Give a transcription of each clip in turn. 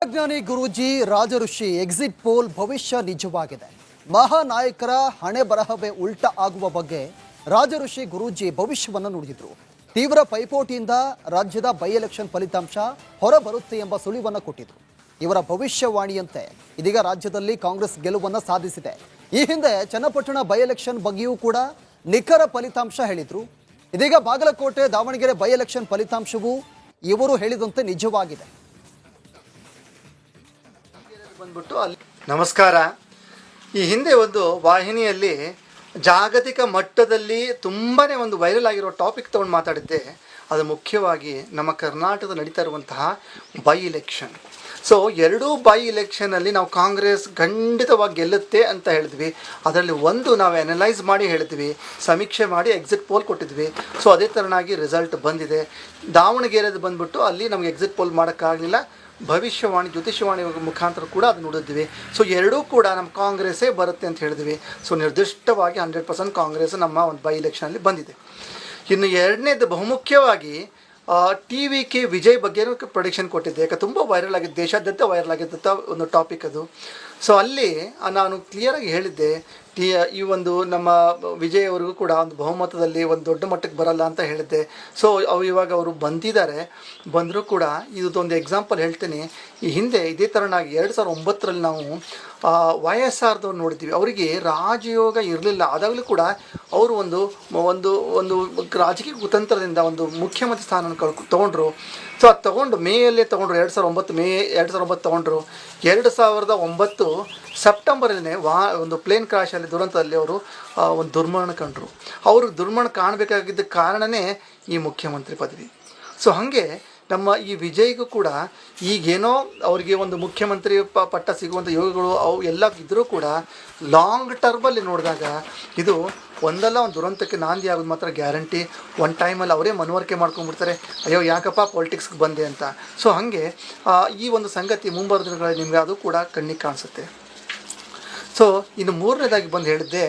ಸಂಘಜ್ಞಾನಿ Guruji Rajrishi exit poll ಭವಿಷ್ಯ ನಿಜವಾಗಿದೆ. ಮಹಾನಾಯಕರ ಹಣೆ ಬರಹವೇ ಉಲ್ಟ ಆಗುವ ಬಗ್ಗೆ ರಾಜಋಷಿ ಗುರೂಜಿ ಭವಿಷ್ಯವನ್ನು ನುಡಿದಿದ್ರು. ತೀವ್ರ ಪೈಪೋಟಿಯಿಂದ ರಾಜ್ಯದ ಬೈ ಎಲೆಕ್ಷನ್ ಫಲಿತಾಂಶ ಹೊರಬರುತ್ತೆ ಎಂಬ ಸುಳಿವನ್ನು ಕೊಟ್ಟಿದ್ರು. ಇವರ ಭವಿಷ್ಯವಾಣಿಯಂತೆ ಇದೀಗ ರಾಜ್ಯದಲ್ಲಿ ಕಾಂಗ್ರೆಸ್ ಗೆಲುವನ್ನು ಸಾಧಿಸಿದೆ. ಈ ಹಿಂದೆ ಚನ್ನಪಟ್ಟಣ ಬೈ ಎಲೆಕ್ಷನ್ ಬಗ್ಗೆಯೂ ಕೂಡ ನಿಖರ ಫಲಿತಾಂಶ ಹೇಳಿದ್ರು. ಇದೀಗ ಬಾಗಲಕೋಟೆ ದಾವಣಗೆರೆ ಬೈ ಎಲೆಕ್ಷನ್ ಫಲಿತಾಂಶವು ಇವರು ಹೇಳಿದಂತೆ ನಿಜವಾಗಿದೆ. ನಮಸ್ಕಾರ. ಈ ಹಿಂದೆ ಒಂದು ವಾಹಿನಿಯಲ್ಲಿ ಜಾಗತಿಕ ಮಟ್ಟದಲ್ಲಿ ತುಂಬಾ ಒಂದು ವೈರಲ್ ಆಗಿರೋ ಟಾಪಿಕ್ ತೊಗೊಂಡು ಮಾತಾಡಿದ್ದೆ. ಅದು ಮುಖ್ಯವಾಗಿ ನಮ್ಮ ಕರ್ನಾಟಕದ ನಡೀತಾ ಇರುವಂತಹ ಬೈ ಇಲೆಕ್ಷನ್. ಸೊ ಎರಡೂ ಬೈ ಇಲೆಕ್ಷನಲ್ಲಿ ನಾವು ಕಾಂಗ್ರೆಸ್ ಖಂಡಿತವಾಗಿ ಗೆಲ್ಲುತ್ತೆ ಅಂತ ಹೇಳಿದ್ವಿ. ಅದರಲ್ಲಿ ಒಂದು ನಾವು ಅನಲೈಸ್ ಮಾಡಿ ಹೇಳಿದ್ವಿ, ಸಮೀಕ್ಷೆ ಮಾಡಿ ಎಕ್ಸಿಟ್ ಪೋಲ್ ಕೊಟ್ಟಿದ್ವಿ. ಸೊ ಅದೇ ಥರನಾಗಿ ರಿಸಲ್ಟ್ ಬಂದಿದೆ. ದಾವಣಗೆರೆದು ಬಂದ್ಬಿಟ್ಟು ಅಲ್ಲಿ ನಮಗೆ ಎಕ್ಸಿಟ್ ಪೋಲ್ ಮಾಡೋಕ್ಕಾಗಲಿಲ್ಲ. ಭವಿಷ್ಯವಾಣಿ ಜ್ಯೋತಿಷ್ಯವಾಣಿ ಮುಖಾಂತರ ಕೂಡ ಅದು ನೋಡಿದ್ವಿ. ಸೊ ಎರಡೂ ಕೂಡ ನಮ್ಮ ಕಾಂಗ್ರೆಸ್ಸೇ ಬರುತ್ತೆ ಅಂತ ಹೇಳಿದ್ವಿ. ಸೊ ನಿರ್ದಿಷ್ಟವಾಗಿ 100% ಕಾಂಗ್ರೆಸ್ ನಮ್ಮ ಒಂದು ಬೈ ಎಲೆಕ್ಷನಲ್ಲಿ ಬಂದಿದೆ. ಇನ್ನು ಎರಡನೇದು ಬಹುಮುಖ್ಯವಾಗಿ TVK ವಿಜಯ್ ಬಗ್ಗೆನೂ ಪ್ರೊಡಿಕ್ಷನ್ ಕೊಟ್ಟಿದ್ದೆ. ಯಾಕೆ ತುಂಬ ವೈರಲ್ ಆಗಿದ್ದು, ದೇಶಾದ್ಯಂತ ವೈರಲ್ ಆಗಿದ್ದಂಥ ಒಂದು ಟಾಪಿಕ್ ಅದು. ಸೊ ಅಲ್ಲಿ ನಾನು ಕ್ಲಿಯರಾಗಿ ಹೇಳಿದ್ದೆ, ಈ ಒಂದು ನಮ್ಮ ವಿಜಯ್ ಅವರಿಗೂ ಕೂಡ ಒಂದು ಬಹುಮತದಲ್ಲಿ ಒಂದು ದೊಡ್ಡ ಮಟ್ಟಕ್ಕೆ ಬರಲ್ಲ ಅಂತ ಹೇಳಿದ್ದೆ. ಸೊ ಇವಾಗ ಅವರು ಬಂದರೂ ಕೂಡ ಇದೊಂದು ಎಕ್ಸಾಂಪಲ್ ಹೇಳ್ತೀನಿ. ಈ ಹಿಂದೆ ಇದೇ ಥರನಾಗಿ 2009ರಲ್ಲಿ ನಾವು YSRದವ್ರು ನೋಡಿದ್ದೀವಿ. ಅವರಿಗೆ ರಾಜಯೋಗ ಇರಲಿಲ್ಲ. ಆದಾಗಲೂ ಕೂಡ ಅವರು ಒಂದು ಒಂದು ಒಂದು ರಾಜಕೀಯ ಕುತಂತ್ರದಿಂದ ಒಂದು ಮುಖ್ಯಮಂತ್ರಿ ಸ್ಥಾನವನ್ನು ತೊಗೊಂಡ್ರು. ಸೊ ಅದು ತೊಗೊಂಡು ಮೇಯಲ್ಲೇ ತೊಗೊಂಡ್ರು. 2009 ತೊಗೊಂಡ್ರು. 2009 ಸೆಪ್ಟೆಂಬರಲ್ಲೇ ಒಂದು ಪ್ಲೇನ್ ಕ್ರಾಶಲ್ಲಿ ದುರಂತದಲ್ಲಿ ಅವರು ಒಂದು ದುರ್ಮರಣ ಕಂಡರು. ಅವರು ದುರ್ಮರಣ ಕಾಣಬೇಕಾಗಿದ್ದ ಕಾರಣವೇ ಈ ಮುಖ್ಯಮಂತ್ರಿ ಪದವಿ. ಸೊ ಹಾಗೆ ನಮ್ಮ ಈ ವಿಜಯ್ಗೂ ಕೂಡ ಈಗೇನೋ ಅವರಿಗೆ ಒಂದು ಮುಖ್ಯಮಂತ್ರಿ ಪಟ್ಟ ಸಿಗುವಂಥ ಯೋಗಗಳು ಅವು ಎಲ್ಲ ಇದ್ದರೂ ಕೂಡ ಲಾಂಗ್ ಟರ್ಮಲ್ಲಿ ನೋಡಿದಾಗ ಇದು ಒಂದಲ್ಲ ಒಂದು ದುರಂತಕ್ಕೆ ನಾಂದಿ ಆಗೋದು ಮಾತ್ರ ಗ್ಯಾರಂಟಿ. ಒಂದು ಟೈಮಲ್ಲಿ ಅವರೇ ಮನವರಿಕೆ ಮಾಡ್ಕೊಂಡ್ಬಿಡ್ತಾರೆ, ಅಯ್ಯೋ ಯಾಕಪ್ಪ ಪೊಲಿಟಿಕ್ಸ್ಗೆ ಬಂದೆ ಅಂತ. ಸೊ ಹಾಗೆ ಈ ಒಂದು ಸಂಗತಿ ಮುಂಬರುವ ದಿನಗಳಲ್ಲಿ ನಿಮಗೆ ಅದು ಕೂಡ ಕಣ್ಣಿಗೆ ಕಾಣಿಸುತ್ತೆ. ಸೊ ಇನ್ನು ಮೂರನೇದಾಗಿ ಬಂದು ಹೇಳಿದ್ದೆ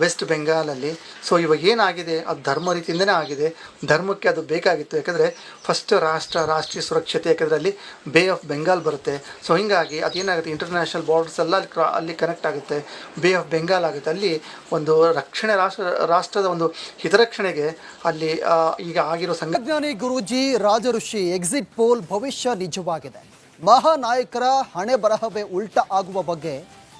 ವೆಸ್ಟ್ ಬೆಂಗಾಲಲ್ಲಿ. ಸೊ ಇವಾಗ ಏನಾಗಿದೆ ಅದು ಧರ್ಮ ರೀತಿಯಿಂದನೇ ಆಗಿದೆ. ಧರ್ಮಕ್ಕೆ ಅದು ಬೇಕಾಗಿತ್ತು. ಯಾಕಂದರೆ ಫಸ್ಟ್ ರಾಷ್ಟ್ರೀಯ ಸುರಕ್ಷತೆ, ಯಾಕಂದರೆ ಅಲ್ಲಿ ಬೇ ಆಫ್ ಬೆಂಗಾಲ್ ಬರುತ್ತೆ. ಸೊ ಹೀಗಾಗಿ ಅದೇನಾಗುತ್ತೆ, ಇಂಟರ್ನ್ಯಾಷನಲ್ ಬಾರ್ಡರ್ಸ್ ಎಲ್ಲ ಅಲ್ಲಿ ಕನೆಕ್ಟ್ ಆಗುತ್ತೆ. ಬೇ ಆಫ್ ಬೆಂಗಾಲ್ ಆಗುತ್ತೆ. ಅಲ್ಲಿ ಒಂದು ರಕ್ಷಣೆ ರಾಷ್ಟ್ರದ ಒಂದು ಹಿತರಕ್ಷಣೆಗೆ ಅಲ್ಲಿ ಈಗ ಆಗಿರೋ ಸಂಘಜ್ಞಾನಿ ಗುರೂಜಿ ರಾಜಋಷಿ ಎಕ್ಸಿಟ್ ಪೋಲ್ ಭವಿಷ್ಯ ನಿಜವಾಗಿದೆ. ಮಹಾನಾಯಕರ ಹಣೆ ಬರಹವೇ ಉಲ್ಟ ಆಗುವ ಬಗ್ಗೆ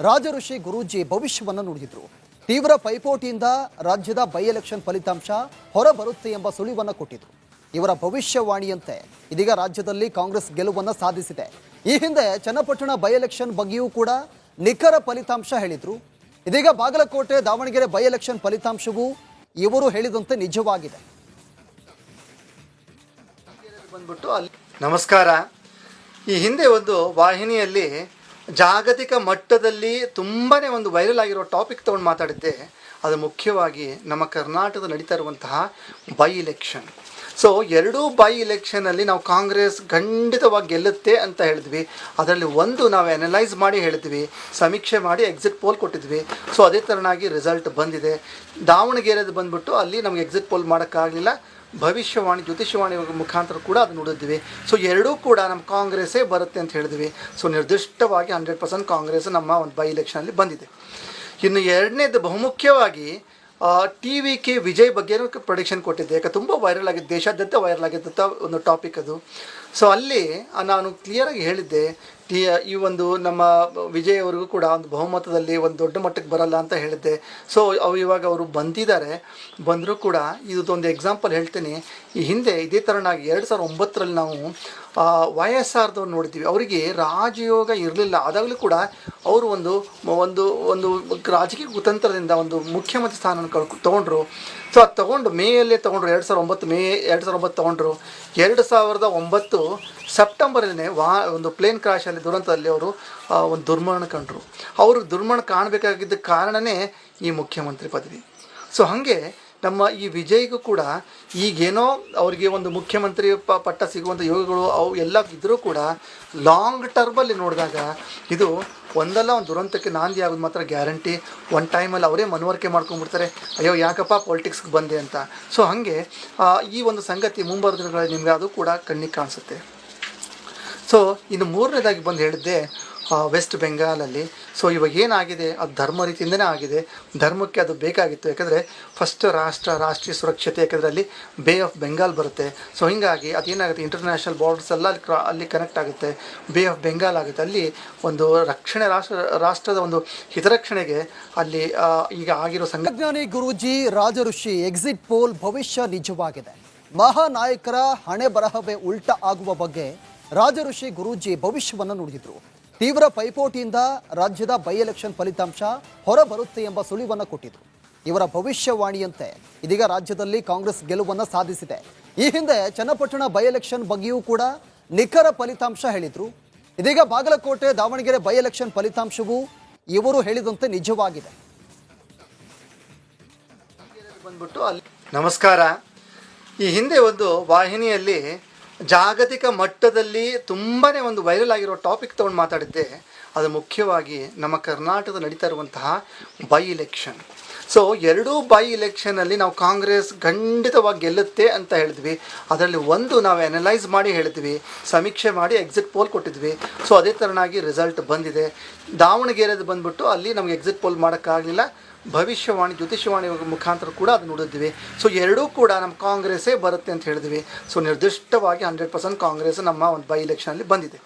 ರಾಜಋಷಿ ಗುರೂಜಿ ಭವಿಷ್ಯವನ್ನು ನುಡಿದಿದ್ರು. ತೀವ್ರ ಪೈಪೋಟಿಯಿಂದ ರಾಜ್ಯದ ಬೈ ಎಲೆಕ್ಷನ್ ಫಲಿತಾಂಶ ಹೊರಬರುತ್ತೆ ಎಂಬ ಸುಳಿವನ್ನು ಕೊಟ್ಟಿದ್ರು. ಇವರ ಭವಿಷ್ಯವಾಣಿಯಂತೆ ಇದೀಗ ರಾಜ್ಯದಲ್ಲಿ ಕಾಂಗ್ರೆಸ್ ಗೆಲುವನ್ನು ಸಾಧಿಸಿದೆ. ಈ ಹಿಂದೆ ಚನ್ನಪಟ್ಟಣ ಬೈ ಎಲೆಕ್ಷನ್ ಬಗ್ಗೆಯೂ ಕೂಡ ನಿಖರ ಫಲಿತಾಂಶ ಹೇಳಿದ್ರು. ಇದೀಗ ಬಾಗಲಕೋಟೆ ದಾವಣಗೆರೆ ಬೈ ಎಲೆಕ್ಷನ್ ಫಲಿತಾಂಶವು ಇವರು ಹೇಳಿದಂತೆ ನಿಜವಾಗಿದೆ. ನಮಸ್ಕಾರ. ಈ ಹಿಂದೆ ಒಂದು ವಾಹಿನಿಯಲ್ಲಿ ಜಾಗತಿಕ ಮಟ್ಟದಲ್ಲಿ ತುಂಬಾ ಒಂದು ವೈರಲ್ ಆಗಿರೋ ಟಾಪಿಕ್ ತೊಗೊಂಡು ಮಾತಾಡಿದ್ದೆ. ಅದು ಮುಖ್ಯವಾಗಿ ನಮ್ಮ ಕರ್ನಾಟಕದ ನಡೀತಾ ಇರುವಂತಹ ಬೈ ಇಲೆಕ್ಷನ್. ಸೊ ಎರಡೂ ಬೈ ಇಲೆಕ್ಷನಲ್ಲಿ ನಾವು ಕಾಂಗ್ರೆಸ್ ಖಂಡಿತವಾಗಿ ಗೆಲ್ಲುತ್ತೆ ಅಂತ ಹೇಳಿದ್ವಿ. ಅದರಲ್ಲಿ ಒಂದು ನಾವು ಅನಲೈಸ್ ಮಾಡಿ ಹೇಳಿದ್ವಿ, ಸಮೀಕ್ಷೆ ಮಾಡಿ ಎಕ್ಸಿಟ್ ಪೋಲ್ ಕೊಟ್ಟಿದ್ವಿ. ಸೊ ಅದೇ ಥರನಾಗಿ ರಿಸಲ್ಟ್ ಬಂದಿದೆ. ದಾವಣಗೆರೆದು ಬಂದ್ಬಿಟ್ಟು ಅಲ್ಲಿ ನಮಗೆ ಎಕ್ಸಿಟ್ ಪೋಲ್ ಮಾಡೋಕ್ಕಾಗಲಿಲ್ಲ. ಭವಿಷ್ಯವಾಣಿ ಜ್ಯೋತಿಷ್ಯವಾಣಿ ಮುಖಾಂತರ ಕೂಡ ಅದು ನೋಡಿದ್ವಿ. ಸೊ ಎರಡೂ ಕೂಡ ನಮ್ಮ ಕಾಂಗ್ರೆಸ್ಸೇ ಬರುತ್ತೆ ಅಂತ ಹೇಳಿದ್ವಿ. ಸೊ ನಿರ್ದಿಷ್ಟವಾಗಿ 100% ಕಾಂಗ್ರೆಸ್ ನಮ್ಮ ಒಂದು ಬೈ ಎಲೆಕ್ಷನಲ್ಲಿ ಬಂದಿದೆ. ಇನ್ನು ಎರಡನೇದು ಬಹುಮುಖ್ಯವಾಗಿ TVK ವಿಜಯ್ ಬಗ್ಗೆನೂ ಪ್ರೊಡಿಕ್ಷನ್ ಕೊಟ್ಟಿದ್ದೆ. ಯಾಕೆ ತುಂಬ ವೈರಲ್ ಆಗಿದ್ದು, ದೇಶಾದ್ಯಂತ ವೈರಲ್ ಆಗಿದ್ದಂಥ ಒಂದು ಟಾಪಿಕ್ ಅದು. ಸೊ ಅಲ್ಲಿ ನಾನು ಕ್ಲಿಯರಾಗಿ ಹೇಳಿದ್ದೆ, ಈ ಒಂದು ನಮ್ಮ ವಿಜಯ್ ಅವರಿಗೂ ಕೂಡ ಒಂದು ಬಹುಮತದಲ್ಲಿ ಒಂದು ದೊಡ್ಡ ಮಟ್ಟಕ್ಕೆ ಬರಲ್ಲ ಅಂತ ಹೇಳಿದ್ದೆ. ಸೊ ಇವಾಗ ಅವರು ಬಂದರೂ ಕೂಡ ಇದೊಂದು ಎಕ್ಸಾಂಪಲ್ ಹೇಳ್ತೀನಿ. ಈ ಹಿಂದೆ ಇದೇ ಥರನಾಗಿ 2009ರಲ್ಲಿ ನಾವು YSRದವ್ರು ನೋಡಿದ್ದೀವಿ. ಅವರಿಗೆ ರಾಜಯೋಗ ಇರಲಿಲ್ಲ. ಆದಾಗಲೂ ಕೂಡ ಅವರು ಒಂದು ಒಂದು ಒಂದು ರಾಜಕೀಯ ಕುತಂತ್ರದಿಂದ ಒಂದು ಮುಖ್ಯಮಂತ್ರಿ ಸ್ಥಾನವನ್ನು ತೊಗೊಂಡ್ರು. ಸೊ ಅದು ತೊಗೊಂಡು ಮೇಯಲ್ಲೇ ತೊಗೊಂಡ್ರು. 2009 ತೊಗೊಂಡ್ರು. 2009 ಸೆಪ್ಟೆಂಬರಲ್ಲೇ ಒಂದು ಪ್ಲೇನ್ ಕ್ರಾಶಲ್ಲಿ ದುರಂತದಲ್ಲಿ ಅವರು ಒಂದು ದುರ್ಮರಣ ಕಂಡರು. ಅವರು ದುರ್ಮರಣ ಕಾಣಬೇಕಾಗಿದ್ದ ಕಾರಣವೇ ಈ ಮುಖ್ಯಮಂತ್ರಿ ಪದವಿ. ಸೊ ಹಾಗೆ ನಮ್ಮ ಈ ವಿಜಯ್ಗೂ ಕೂಡ ಈಗೇನೋ ಅವರಿಗೆ ಒಂದು ಮುಖ್ಯಮಂತ್ರಿ ಪಟ್ಟ ಸಿಗುವಂಥ ಯೋಗಗಳು ಅವು ಎಲ್ಲ ಇದ್ದರೂ ಕೂಡ ಲಾಂಗ್ ಟರ್ಮಲ್ಲಿ ನೋಡಿದಾಗ ಇದು ಒಂದಲ್ಲ ಒಂದು ದುರಂತಕ್ಕೆ ನಾಂದಿ ಆಗೋದು ಮಾತ್ರ ಗ್ಯಾರಂಟಿ. ಒಂದು ಟೈಮಲ್ಲಿ ಅವರೇ ಮನವರಿಕೆ ಮಾಡ್ಕೊಂಡ್ಬಿಡ್ತಾರೆ, ಅಯ್ಯೋ ಯಾಕಪ್ಪ ಪೊಲಿಟಿಕ್ಸ್ಗೆ ಬಂದೆ ಅಂತ. ಸೊ ಹಾಗೆ ಈ ಒಂದು ಸಂಗತಿ ಮುಂಬರುವ ದಿನಗಳಲ್ಲಿ ನಿಮಗೆ ಅದು ಕೂಡ ಕಣ್ಣಿಗೆ ಕಾಣಿಸುತ್ತೆ. ಸೊ ಇನ್ನು ಮೂರನೇದಾಗಿ ಬಂದು ಹೇಳಿದ್ದೆ ವೆಸ್ಟ್ ಬೆಂಗಾಲಲ್ಲಿ. ಸೊ ಇವಾಗ ಏನಾಗಿದೆ ಅದು ಧರ್ಮ ರೀತಿಯಿಂದನೇ ಆಗಿದೆ. ಧರ್ಮಕ್ಕೆ ಅದು ಬೇಕಾಗಿತ್ತು, ಯಾಕಂದರೆ ಫಸ್ಟ್ ರಾಷ್ಟ್ರೀಯ ಸುರಕ್ಷತೆ, ಯಾಕಂದರೆ ಅಲ್ಲಿ ಬೇ ಆಫ್ ಬೆಂಗಾಲ್ ಬರುತ್ತೆ. ಸೊ ಹೀಗಾಗಿ ಅದೇನಾಗುತ್ತೆ, ಇಂಟರ್ನ್ಯಾಷನಲ್ ಬಾರ್ಡರ್ಸ್ ಎಲ್ಲ ಅಲ್ಲಿ ಕನೆಕ್ಟ್ ಆಗುತ್ತೆ, ಬೇ ಆಫ್ ಬೆಂಗಾಲ್ ಆಗುತ್ತೆ. ಅಲ್ಲಿ ಒಂದು ರಕ್ಷಣೆ ರಾಷ್ಟ್ರದ ಒಂದು ಹಿತರಕ್ಷಣೆಗೆ ಅಲ್ಲಿ ಈಗ ಆಗಿರೋ ವಿಜ್ಞಾನಿ ಗುರೂಜಿ ರಾಜಋಷಿ ಎಕ್ಸಿಟ್ ಪೋಲ್ ಭವಿಷ್ಯ ನಿಜವಾಗಿದೆ. ಮಹಾನಾಯಕರ ಹಣೆ ಬರಹವೇ ಉಲ್ಟ ಆಗುವ ಬಗ್ಗೆ ರಾಜಋಷಿ ಗುರೂಜಿ ಭವಿಷ್ಯವನ್ನು ನುಡಿದಿದ್ರು. ತೀವ್ರ ಪೈಪೋಟಿಯಿಂದ ರಾಜ್ಯದ ಬೈ ಎಲೆಕ್ಷನ್ ಫಲಿತಾಂಶ ಹೊರಬರುತ್ತೆ ಎಂಬ ಸುಳಿವನ್ನು ಕೊಟ್ಟಿದ್ರು. ಇವರ ಭವಿಷ್ಯವಾಣಿಯಂತೆ ಇದೀಗ ರಾಜ್ಯದಲ್ಲಿ ಕಾಂಗ್ರೆಸ್ ಗೆಲುವನ್ನು ಸಾಧಿಸಿದೆ. ಈ ಹಿಂದೆ ಚನ್ನಪಟ್ಟಣ ಬೈ ಎಲೆಕ್ಷನ್ ಬಗ್ಗೆಯೂ ಕೂಡ ನಿಖರ ಫಲಿತಾಂಶ ಹೇಳಿದ್ರು. ಇದೀಗ ಬಾಗಲಕೋಟೆ ದಾವಣಗೆರೆ ಬೈ ಎಲೆಕ್ಷನ್ ಫಲಿತಾಂಶವೂ ಇವರು ಹೇಳಿದಂತೆ ನಿಜವಾಗಿದೆ. ಬಂದ್ಬಿಟ್ಟು ಅಲ್ಲಿ ನಮಸ್ಕಾರ. ಈ ಹಿಂದೆ ಒಂದು ವಾಹಿನಿಯಲ್ಲಿ ಜಾಗತಿಕ ಮಟ್ಟದಲ್ಲಿ ತುಂಬಾ ಒಂದು ವೈರಲ್ ಆಗಿರೋ ಟಾಪಿಕ್ ತೊಗೊಂಡು ಮಾತಾಡಿದ್ದೆ. ಅದು ಮುಖ್ಯವಾಗಿ ನಮ್ಮ ಕರ್ನಾಟಕದ ನಡೀತಾ ಇರುವಂತಹ ಬೈ ಇಲೆಕ್ಷನ್. ಸೊ ಎರಡೂ ಬೈ ಇಲೆಕ್ಷನಲ್ಲಿ ನಾವು ಕಾಂಗ್ರೆಸ್ ಖಂಡಿತವಾಗಿ ಗೆಲ್ಲುತ್ತೆ ಅಂತ ಹೇಳಿದ್ವಿ. ಅದರಲ್ಲಿ ಒಂದು ನಾವು ಅನಲೈಸ್ ಮಾಡಿ ಹೇಳಿದ್ವಿ, ಸಮೀಕ್ಷೆ ಮಾಡಿ ಎಕ್ಸಿಟ್ ಪೋಲ್ ಕೊಟ್ಟಿದ್ವಿ. ಸೊ ಅದೇ ಥರನಾಗಿ ರಿಸಲ್ಟ್ ಬಂದಿದೆ. ದಾವಣಗೆರೆದು ಬಂದ್ಬಿಟ್ಟು ಅಲ್ಲಿ ನಮಗೆ ಎಕ್ಸಿಟ್ ಪೋಲ್ ಮಾಡೋಕ್ಕಾಗಲಿಲ್ಲ. ಭವಿಷ್ಯವಾಣಿ ಜ್ಯೋತಿಷ್ಯವಾಣಿ ಮುಖಾಂತರ ಕೂಡ ಅದು ನೋಡಿದ್ವಿ. ಸೊ ಎರಡೂ ಕೂಡ ನಮ್ಮ ಕಾಂಗ್ರೆಸ್ಸೇ ಬರುತ್ತೆ ಅಂತ ಹೇಳಿದ್ವಿ. ಸೊ ನಿರ್ದಿಷ್ಟವಾಗಿ 100% ಕಾಂಗ್ರೆಸ್ ನಮ್ಮ ಒಂದು ಬೈ ಇಲೆಕ್ಷನಲ್ಲಿ ಬಂದಿದೆ.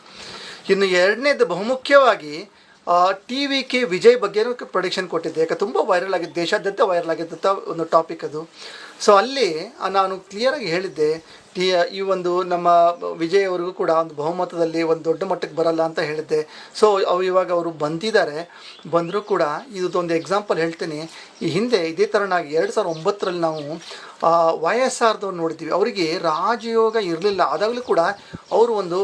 ಇನ್ನು ಎರಡನೇದು ಬಹುಮುಖ್ಯವಾಗಿ TVK ವಿಜಯ್ ಬಗ್ಗೆ ಪ್ರೊಡಿಕ್ಷನ್ ಕೊಟ್ಟಿದ್ದೆ. ಯಾಕೆ ತುಂಬ ವೈರಲ್ ಆಗಿದ್ದು, ದೇಶಾದ್ಯಂತ ವೈರಲ್ ಆಗಿದ್ದಂಥ ಒಂದು ಟಾಪಿಕ್ ಅದು. ಸೊ ಅಲ್ಲಿ ನಾನು ಕ್ಲಿಯರಾಗಿ ಹೇಳಿದ್ದೆ, ಈ ಒಂದು ನಮ್ಮ ವಿಜಯ್ ಅವರಿಗೂ ಕೂಡ ಒಂದು ಬಹುಮತದಲ್ಲಿ ಒಂದು ದೊಡ್ಡ ಮಟ್ಟಕ್ಕೆ ಬರಲ್ಲ ಅಂತ ಹೇಳಿದ್ದೆ. ಸೊ ಇವಾಗ ಅವರು ಬಂದರೂ ಕೂಡ ಇದೊಂದು ಎಕ್ಸಾಂಪಲ್ ಹೇಳ್ತೀನಿ. ಈ ಹಿಂದೆ ಇದೇ ಥರನಾಗಿ 2009ರಲ್ಲಿ ನಾವು YSRದವ್ರು ನೋಡಿದ್ವಿ. ಅವರಿಗೆ ರಾಜಯೋಗ ಇರಲಿಲ್ಲ, ಆದಾಗಲೂ ಕೂಡ ಅವರು ಒಂದು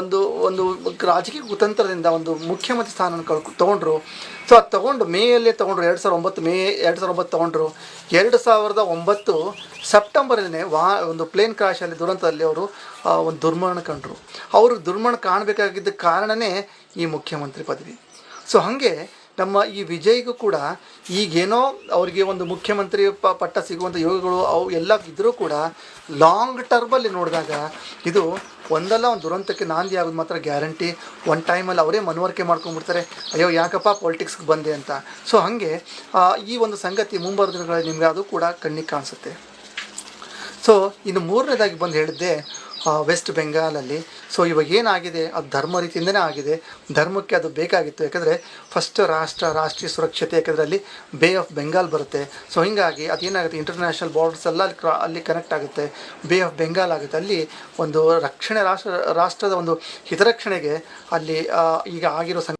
ಒಂದು ಒಂದು ರಾಜಕೀಯ ಕುತಂತ್ರದಿಂದ ಒಂದು ಮುಖ್ಯಮಂತ್ರಿ ಸ್ಥಾನವನ್ನು ತೊಗೊಂಡ್ರು. ಸೊ ಅದು ತೊಗೊಂಡು ಮೇಯಲ್ಲೇ ತೊಗೊಂಡ್ರು. 2009 ತೊಗೊಂಡ್ರು. 2009 ಸೆಪ್ಟೆಂಬರಲ್ಲೇ ಒಂದು ಪ್ಲೇನ್ ಕ್ರಾಶಲ್ಲಿ ದುರಂತದಲ್ಲಿ ಅವರು ಒಂದು ದುರ್ಮರಣ ಕಂಡರು. ಅವರು ದುರ್ಮರಣ ಕಾಣಬೇಕಾಗಿದ್ದ ಕಾರಣವೇ ಈ ಮುಖ್ಯಮಂತ್ರಿ ಪದವಿ. ಸೊ ಹಾಗೆ ನಮ್ಮ ಈ ವಿಜಯ್ಗೂ ಕೂಡ ಈಗೇನೋ ಅವರಿಗೆ ಒಂದು ಮುಖ್ಯಮಂತ್ರಿ ಪಟ್ಟ ಸಿಗುವಂಥ ಯೋಗಗಳು ಅವು ಎಲ್ಲ ಇದ್ದರೂ ಕೂಡ ಲಾಂಗ್ ಟರ್ಮಲ್ಲಿ ನೋಡಿದಾಗ ಇದು ಒಂದಲ್ಲ ಒಂದು ದುರಂತಕ್ಕೆ ನಾಂದಿ ಆಗೋದು ಮಾತ್ರ ಗ್ಯಾರಂಟಿ. ಒಂದು ಟೈಮಲ್ಲಿ ಅವರೇ ಮನವರಿಕೆ ಮಾಡ್ಕೊಂಡ್ಬಿಡ್ತಾರೆ, ಅಯ್ಯೋ ಯಾಕಪ್ಪ ಪೊಲಿಟಿಕ್ಸ್ಗೆ ಬಂದೆ ಅಂತ. ಸೊ ಹಾಗೆ ಈ ಒಂದು ಸಂಗತಿ ಮುಂಬರುವ ದಿನಗಳಲ್ಲಿ ನಿಮಗೆ ಅದು ಕೂಡ ಕಣ್ಣಿಗೆ ಕಾಣಿಸುತ್ತೆ. ಸೊ ಇನ್ನು ಮೂರನೇದಾಗಿ ಬಂದು ಹೇಳಿದ್ದೆ ವೆಸ್ಟ್ ಬೆಂಗಾಲಲ್ಲಿ. ಸೊ ಇವಾಗ ಏನಾಗಿದೆ ಅದು ಧರ್ಮ ರೀತಿಯಿಂದನೇ ಆಗಿದೆ. ಧರ್ಮಕ್ಕೆ ಅದು ಬೇಕಾಗಿತ್ತು, ಯಾಕಂದರೆ ಫಸ್ಟ್ ರಾಷ್ಟ್ರೀಯ ಸುರಕ್ಷತೆ, ಯಾಕಂದರೆ ಅಲ್ಲಿ ಬೇ ಆಫ್ ಬೆಂಗಾಲ್ ಬರುತ್ತೆ. ಸೊ ಹೀಗಾಗಿ ಅದೇನಾಗುತ್ತೆ, ಇಂಟರ್ನ್ಯಾಷನಲ್ ಬಾರ್ಡರ್ಸ್ ಎಲ್ಲ ಅಲ್ಲಿ ಕನೆಕ್ಟ್ ಆಗುತ್ತೆ, ಬೇ ಆಫ್ ಬೆಂಗಾಲ್ ಆಗುತ್ತೆ. ಅಲ್ಲಿ ಒಂದು ರಕ್ಷಣೆ ರಾಷ್ಟ್ರದ ಒಂದು ಹಿತರಕ್ಷಣೆಗೆ ಅಲ್ಲಿ ಈಗ ಆಗಿರೋ